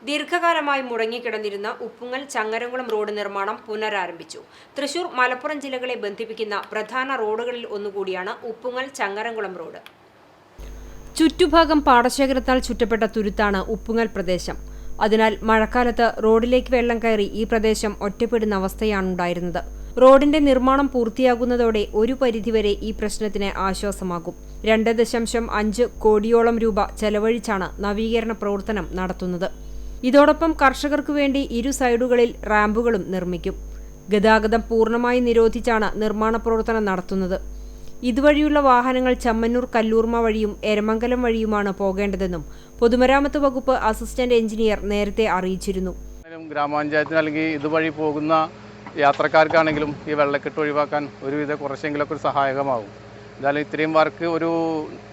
ദീർഘകാലമായി മുടങ്ങിക്കിടന്നിരുന്ന ഉപ്പുങ്ങൽ ചങ്ങരംകുളം റോഡ് നിർമ്മാണം പുനരാരംഭിച്ചു. തൃശൂർ, മലപ്പുറം ജില്ലകളെ ബന്ധിപ്പിക്കുന്ന പ്രധാന റോഡുകളിൽ ഒന്നുകൂടിയാണ് ഉപ്പുങ്ങൽ ചങ്ങരംകുളം റോഡ്. ചുറ്റുഭാഗം പാടശേഖരത്താൽ ചുറ്റപ്പെട്ട തുരുത്താണ് ഉപ്പുങ്ങൽ പ്രദേശം. അതിനാൽ മഴക്കാലത്ത് റോഡിലേക്ക് വെള്ളം കയറി ഈ പ്രദേശം ഒറ്റപ്പെടുന്ന അവസ്ഥയാണുണ്ടായിരുന്നത്. റോഡിന്റെ നിർമ്മാണം പൂർത്തിയാകുന്നതോടെ ഒരു പരിധിവരെ ഈ പ്രശ്നത്തിന് ആശ്വാസമാകും. 2.5 കോടിയോളം രൂപ ചെലവഴിച്ചാണ് നവീകരണ പ്രവർത്തനം നടത്തുന്നത്. ഇതോടൊപ്പം കർഷകർക്കു വേണ്ടി ഇരു സൈഡുകളിൽ റാമ്പുകളും നിർമ്മിക്കും. ഗതാഗതം പൂർണ്ണമായി നിരോധിച്ചാണ് നിർമ്മാണ പ്രവർത്തനം നടത്തുന്നത്. ഇതുവഴിയുള്ള വാഹനങ്ങൾ ചമ്മന്നൂർ കല്ലൂർമ വഴിയും എരമംഗലം വഴിയുമാണ് പോകേണ്ടതെന്നും പൊതുമരാമത്ത് വകുപ്പ് അസിസ്റ്റന്റ് എഞ്ചിനീയർ നേരത്തെ അറിയിച്ചിരുന്നു. ഗ്രാമപഞ്ചായത്തിന് അല്ലെങ്കിൽ ഇതുവഴി പോകുന്ന യാത്രക്കാർക്കാണെങ്കിലും ഈ വെള്ളക്കെട്ട് ഒഴിവാക്കാൻ ഒരുവിധ കുറച്ചെങ്കിലൊക്കെ ഒരു സഹായകമാകും. എന്തായാലും ഇത്രയും വർക്ക്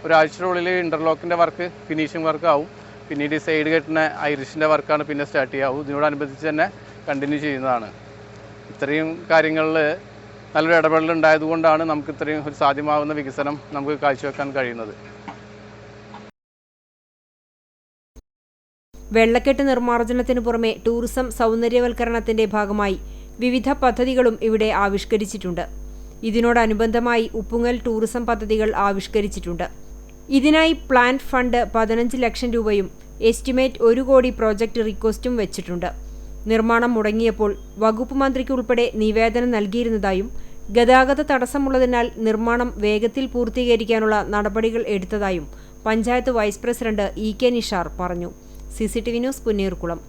ഒരാഴ്ചയുടെ ഇൻ്റർലോക്കിൻ്റെ വർക്ക് ഫിനിഷിംഗ് വർക്ക് ആവും. പിന്നീട് ഈ സൈഡ് കെട്ടുന്ന ഐറിഷിൻ്റെ വർക്കാണ് പിന്നെ സ്റ്റാർട്ട് ചെയ്യാവും. ഇതിനോടനുബന്ധിച്ച് തന്നെ കണ്ടിന്യൂ ചെയ്യുന്നതാണ്. ഇത്രയും കാര്യങ്ങളിൽ നല്ലൊരു ഇടപെടലുണ്ടായതുകൊണ്ടാണ് നമുക്ക് ഇത്രയും ഒരു സാധ്യമാകുന്ന വികസനം നമുക്ക് കാഴ്ചവെക്കാൻ കഴിയുന്നത്. വെള്ളക്കെട്ട് നിർമ്മാർജ്ജനത്തിനു പുറമെ ടൂറിസം സൗന്ദര്യവൽക്കരണത്തിന്റെ ഭാഗമായി വിവിധ പദ്ധതികളും ഇവിടെ ആവിഷ്കരിച്ചിട്ടുണ്ട്. ഇതിനോടനുബന്ധമായി ഉപ്പുങ്ങൽ ടൂറിസം പദ്ധതികൾ ആവിഷ്കരിച്ചിട്ടുണ്ട്. ഇതിനായി പ്ലാന്റ് ഫണ്ട് 15 ലക്ഷം രൂപയും എസ്റ്റിമേറ്റ് 1 കോടി പ്രോജക്റ്റ് റിക്വസ്റ്റും വെച്ചിട്ടുണ്ട്. നിർമ്മാണം മുടങ്ങിയപ്പോൾ വകുപ്പ് മന്ത്രിക്ക് ഉൾപ്പെടെ നിവേദനം നൽകിയിരുന്നതായും ഗതാഗത തടസ്സമുള്ളതിനാൽ നിർമ്മാണം വേഗത്തിൽ പൂർത്തീകരിക്കാനുള്ള നടപടികൾ എടുത്തതായും panchayat vice president EK Nishar പറഞ്ഞു. CCTV news, Punnayurkulam.